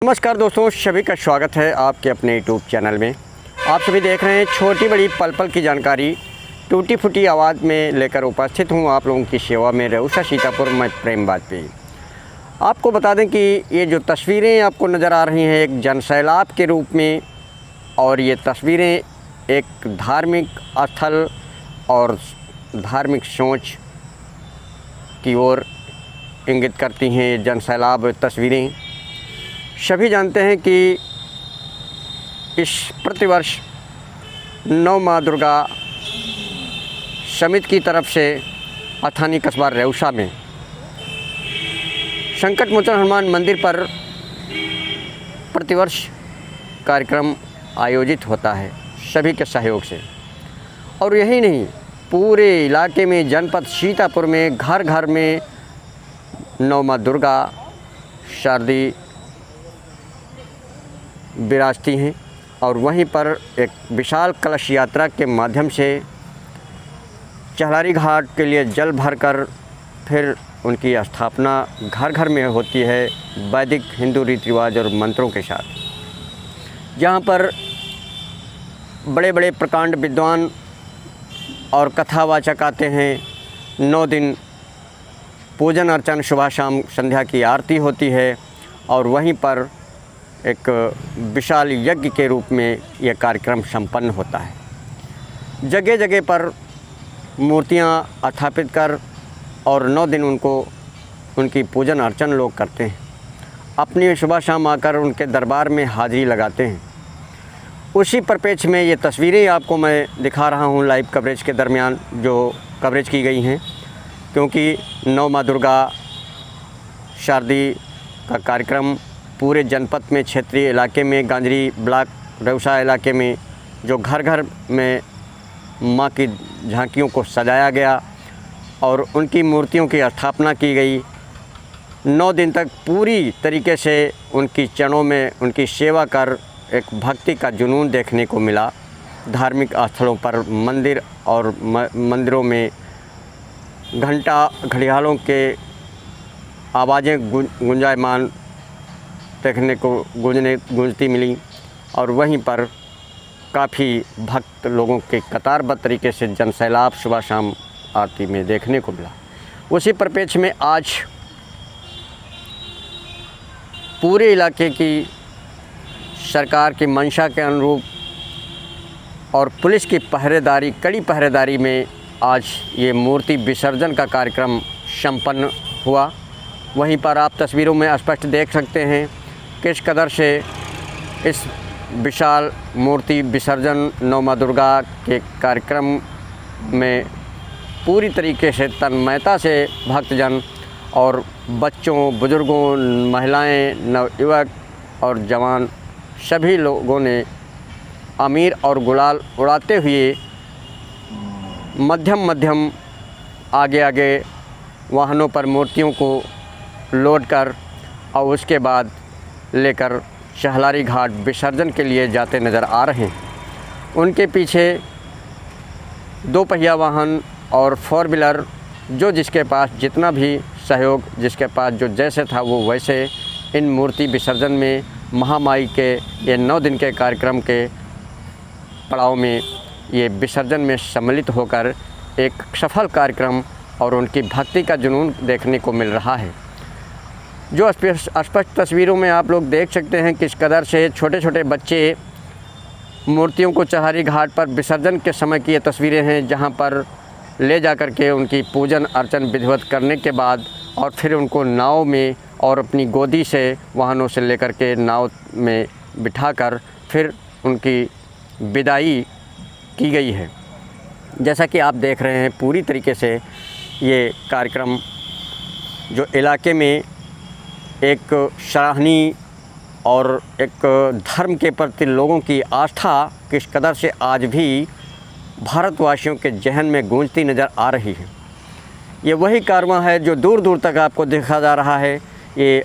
नमस्कार दोस्तों, सभी का स्वागत है आपके अपने यूट्यूब चैनल में। आप सभी देख रहे हैं छोटी बड़ी पल पल की जानकारी टूटी फूटी आवाज़ में लेकर उपस्थित हूं आप लोगों की सेवा में। रेउसा सीतापुर, मैं प्रेम वाजपेयी। आपको बता दें कि ये जो तस्वीरें आपको नज़र आ रही हैं एक जनसैलाब के रूप में, और ये तस्वीरें एक धार्मिक स्थल और धार्मिक सोच की ओर इंगित करती हैं। ये जनसैलाब तस्वीरें सभी जानते हैं कि इस प्रतिवर्ष 9 माँ दुर्गा समिति की तरफ से अथानी कस्बा रेउसा में संकट मोचन हनुमान मंदिर पर प्रतिवर्ष कार्यक्रम आयोजित होता है सभी के सहयोग से। और यही नहीं, पूरे इलाके में जनपद सीतापुर में घर घर में 9 माँ दुर्गा शारदी विराजती हैं। और वहीं पर एक विशाल कलश यात्रा के माध्यम से चहलारी घाट के लिए जल भरकर फिर उनकी स्थापना घर घर में होती है वैदिक हिंदू रीति रिवाज और मंत्रों के साथ, जहाँ पर बड़े बड़े प्रकांड विद्वान और कथावाचक आते हैं। 9 दिन पूजन अर्चन, सुबह शाम संध्या की आरती होती है और वहीं पर एक विशाल यज्ञ के रूप में यह कार्यक्रम संपन्न होता है। जगह जगह पर मूर्तियां स्थापित कर और 9 दिन उनकी पूजन अर्चन लोग करते हैं। अपनी सुबह शाम आकर उनके दरबार में हाजिरी लगाते हैं। उसी परिप्रेक्ष्य में ये तस्वीरें आपको मैं दिखा रहा हूँ लाइव कवरेज के दरमियान जो कवरेज की गई हैं, क्योंकि 9 माँ दुर्गा शारदी का कार्यक्रम पूरे जनपद में, क्षेत्रीय इलाके में, गांजरी ब्लॉक रेउसा इलाके में जो घर घर में माँ की झांकियों को सजाया गया और उनकी मूर्तियों की स्थापना की गई। 9 दिन तक पूरी तरीके से उनकी चरणों में उनकी सेवा कर एक भक्ति का जुनून देखने को मिला। धार्मिक स्थलों पर मंदिर और मंदिरों में घंटा घड़ियालों के आवाज़ें गुंजायमान देखने को गूंजती मिली। और वहीं पर काफ़ी भक्त लोगों के कतारबद्ध तरीके से जनसैलाब सुबह शाम आरती में देखने को मिला। उसी परिप्रेक्ष्य में आज पूरे इलाके की सरकार की मंशा के अनुरूप और पुलिस की पहरेदारी, कड़ी पहरेदारी में आज ये मूर्ति विसर्जन का कार्यक्रम संपन्न हुआ। वहीं पर आप तस्वीरों में स्पष्ट देख सकते हैं किस कदर से इस विशाल मूर्ति विसर्जन 9 माँ दुर्गा के कार्यक्रम में पूरी तरीके से तन्मयता से भक्तजन और बच्चों, बुजुर्गों, महिलाएं, नवयुवक और जवान सभी लोगों ने अमीर और गुलाल उड़ाते हुए मध्यम मध्यम आगे आगे वाहनों पर मूर्तियों को लोड कर और उसके बाद लेकर चहलारी घाट विसर्जन के लिए जाते नज़र आ रहे हैं। उनके पीछे 2 पहिया वाहन और 4 व्हीलर जो जिसके पास जितना भी सहयोग, जिसके पास जो जैसे था वो वैसे इन मूर्ति विसर्जन में महामाई के ये 9 दिन के कार्यक्रम के पड़ाव में ये विसर्जन में सम्मिलित होकर एक सफल कार्यक्रम और उनकी भक्ति का जुनून देखने को मिल रहा है। जो स्पष्ट तस्वीरों में आप लोग देख सकते हैं किस कदर से छोटे छोटे बच्चे मूर्तियों को चहलारी घाट पर विसर्जन के समय की ये तस्वीरें हैं, जहां पर ले जाकर के उनकी पूजन अर्चन विधिवत करने के बाद और फिर उनको नाव में और अपनी गोदी से वाहनों से लेकर के नाव में बिठाकर फिर उनकी विदाई की गई है। जैसा कि आप देख रहे हैं पूरी तरीके से ये कार्यक्रम जो इलाके में एक सराहनीय और एक धर्म के प्रति लोगों की आस्था किस कदर से आज भी भारतवासियों के जहन में गूंजती नज़र आ रही है। ये वही कारवां है जो दूर दूर तक आपको देखा जा रहा है। ये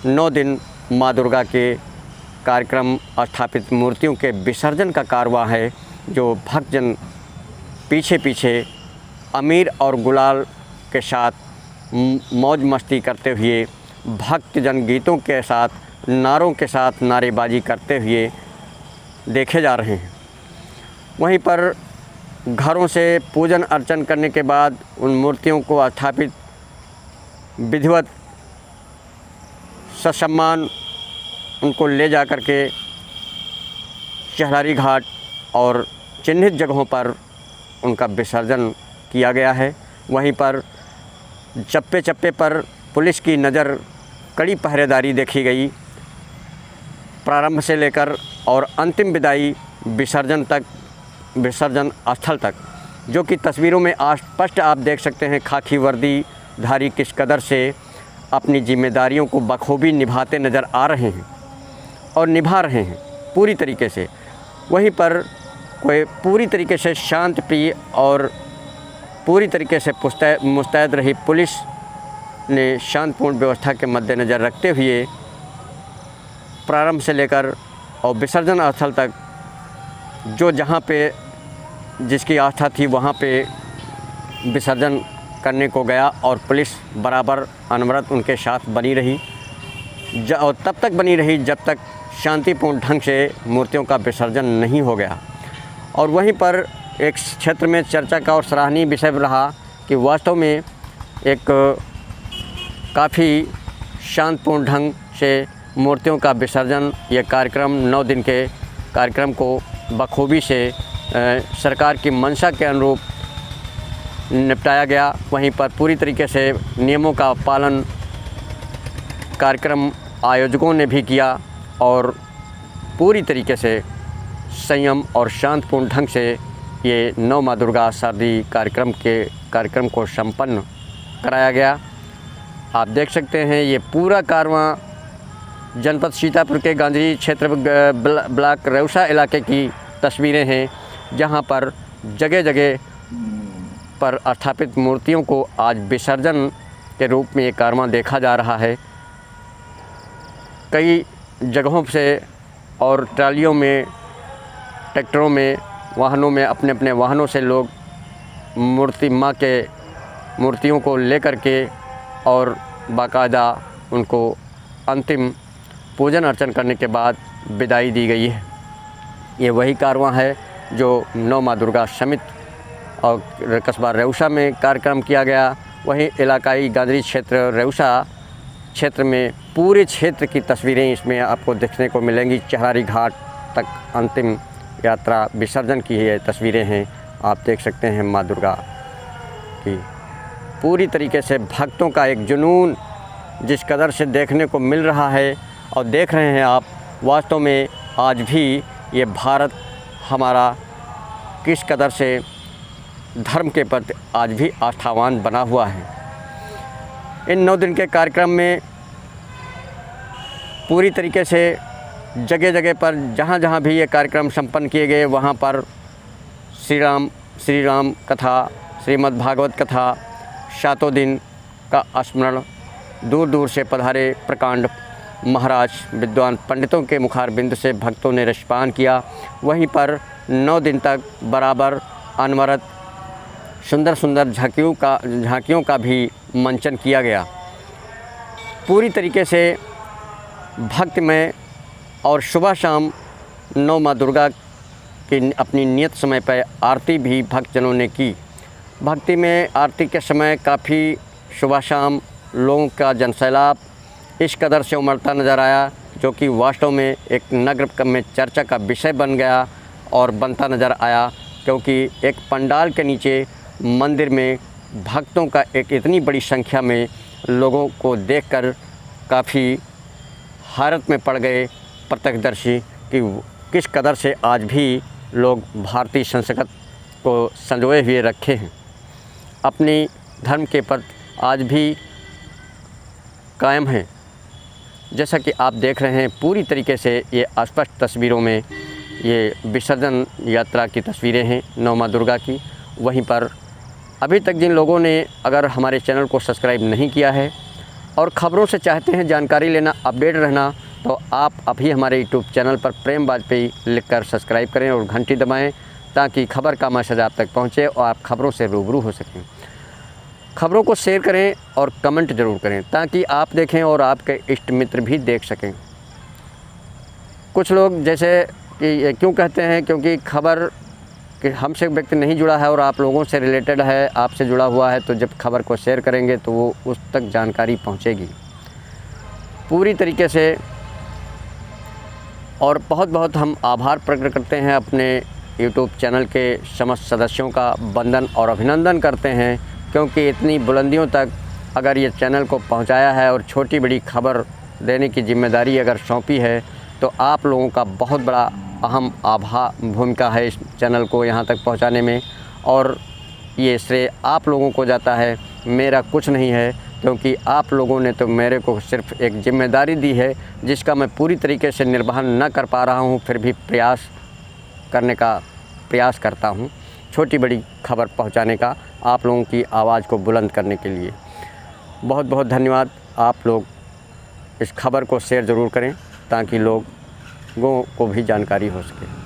9 दिन माँ दुर्गा के कार्यक्रम स्थापित मूर्तियों के विसर्जन का कारवां है, जो भक्तजन पीछे पीछे अमीर और गुलाल के साथ मौज मस्ती करते हुए भक्तजन गीतों के साथ नारों के साथ नारेबाजी करते हुए देखे जा रहे हैं। वहीं पर घरों से पूजन अर्चन करने के बाद उन मूर्तियों को स्थापित विधिवत ससम्मान उनको ले जा कर के चहलारी घाट और चिन्हित जगहों पर उनका विसर्जन किया गया है। वहीं पर चप्पे चप्पे पर पुलिस की नज़र कड़ी पहरेदारी देखी गई, प्रारंभ से लेकर और अंतिम विदाई विसर्जन स्थल तक, जो कि तस्वीरों में स्पष्ट आप देख सकते हैं। खाकी वर्दी धारी किस कदर से अपनी जिम्मेदारियों को बखूबी निभाते नज़र आ रहे हैं और निभा रहे हैं पूरी तरीके से। वहीं पर कोई पूरी तरीके से शांत प्रिय और पूरी तरीके से मुस्तैद रही पुलिस ने शांतिपूर्ण व्यवस्था के मद्देनज़र रखते हुए प्रारंभ से लेकर और विसर्जन स्थल तक जो जहाँ पे जिसकी आस्था थी वहाँ पे विसर्जन करने को गया और पुलिस बराबर अनवरत उनके साथ बनी रही और तब तक बनी रही जब तक शांतिपूर्ण ढंग से मूर्तियों का विसर्जन नहीं हो गया। और वहीं पर एक क्षेत्र में चर्चा का और सराहनीय विषय रहा कि वास्तव में एक काफ़ी शांतिपूर्ण ढंग से मूर्तियों का विसर्जन, ये कार्यक्रम 9 दिन के कार्यक्रम को बखूबी से सरकार की मंशा के अनुरूप निपटाया गया। वहीं पर पूरी तरीके से नियमों का पालन कार्यक्रम आयोजकों ने भी किया और पूरी तरीके से संयम और शांतिपूर्ण ढंग से ये 9 माँ दुर्गा शारदी कार्यक्रम को संपन्न कराया गया। आप देख सकते हैं ये पूरा कारवां जनपद सीतापुर के गांधी क्षेत्र ब्लॉक रेउसा इलाके की तस्वीरें हैं, जहां पर जगह जगह पर स्थापित मूर्तियों को आज विसर्जन के रूप में ये कारवां देखा जा रहा है। कई जगहों से और ट्रालियों में, ट्रैक्टरों में, वाहनों में अपने अपने वाहनों से लोग मूर्तियों को लेकर के और बाकायदा उनको अंतिम पूजन अर्चन करने के बाद विदाई दी गई है। ये वही कारवां है जो 9 माँ दुर्गा समिति और कस्बा रेउसा में कार्यक्रम किया गया। वहीं इलाकाई गांधी क्षेत्र रेउसा क्षेत्र में पूरे क्षेत्र की तस्वीरें इसमें आपको देखने को मिलेंगी। चहलारी घाट तक अंतिम यात्रा विसर्जन की ये तस्वीरें हैं। आप देख सकते हैं माँ दुर्गा की पूरी तरीके से भक्तों का एक जुनून जिस कदर से देखने को मिल रहा है और देख रहे हैं आप। वास्तव में आज भी ये भारत हमारा किस कदर से धर्म के प्रति आज भी आस्थावान बना हुआ है। इन 9 दिन के कार्यक्रम में पूरी तरीके से जगह जगह पर जहाँ भी ये कार्यक्रम संपन्न किए गए वहाँ पर श्री राम कथा, श्रीमद् भागवत कथा, 7 दिन का स्मरण, दूर दूर से पधारे प्रकांड महाराज विद्वान पंडितों के मुखारबिंद से भक्तों ने रसपान किया। वहीं पर 9 दिन तक बराबर अनवरत सुंदर सुंदर झांकियों का भी मंचन किया गया। पूरी तरीके से भक्तिमय और सुबह शाम 9 माँ दुर्गा की अपनी नियत समय पर आरती भी भक्तजनों ने की। भक्ति में आरती के समय काफ़ी सुबह शाम लोगों का जनसैलाब इस कदर से उमड़ता नज़र आया, जो कि वास्तव में एक नगर में चर्चा का विषय बन गया और बनता नज़र आया। क्योंकि एक पंडाल के नीचे मंदिर में भक्तों का एक इतनी बड़ी संख्या में लोगों को देखकर काफ़ी हैरत में पड़ गए प्रत्यक्षदर्शी कि किस कदर से आज भी लोग भारतीय संस्कृति को संजोए हुए रखे हैं, अपनी धर्म के प्रति आज भी कायम हैं। जैसा कि आप देख रहे हैं पूरी तरीके से ये स्पष्ट तस्वीरों में ये विसर्जन यात्रा की तस्वीरें हैं 9 माँ दुर्गा की। वहीं पर अभी तक जिन लोगों ने अगर हमारे चैनल को सब्सक्राइब नहीं किया है और ख़बरों से चाहते हैं जानकारी लेना, अपडेट रहना, तो आप अभी हमारे यूट्यूब चैनल पर प्रेम वाजपेयी लिखकर सब्सक्राइब करें और घंटी दबाएं ताकि खबर का मैसेज आप तक पहुंचे और आप खबरों से रूबरू हो सकें। खबरों को शेयर करें और कमेंट ज़रूर करें ताकि आप देखें और आपके इष्ट मित्र भी देख सकें। कुछ लोग जैसे कि क्यों कहते हैं, क्योंकि खबर कि हमसे व्यक्ति नहीं जुड़ा है और आप लोगों से रिलेटेड है, आपसे जुड़ा हुआ है, तो जब खबर को शेयर करेंगे तो वो उस तक जानकारी पहुंचेगी पूरी तरीके से। और बहुत बहुत हम आभार प्रकट करते हैं अपने यूट्यूब चैनल के समस्त सदस्यों का, वंदन और अभिनंदन करते हैं, क्योंकि इतनी बुलंदियों तक अगर ये चैनल को पहुंचाया है और छोटी बड़ी खबर देने की जिम्मेदारी अगर सौंपी है, तो आप लोगों का बहुत बड़ा अहम भूमिका है इस चैनल को यहाँ तक पहुँचाने में। और ये श्रेय आप लोगों को जाता है, मेरा कुछ नहीं है, क्योंकि आप लोगों ने तो मेरे को सिर्फ एक जिम्मेदारी दी है जिसका मैं पूरी तरीके से निर्वहन न कर पा रहा हूँ, फिर भी प्रयास करता हूँ छोटी बड़ी खबर पहुँचाने का, आप लोगों की आवाज़ को बुलंद करने के लिए। बहुत बहुत धन्यवाद। आप लोग इस खबर को शेयर ज़रूर करें ताकि लोगों को भी जानकारी हो सके।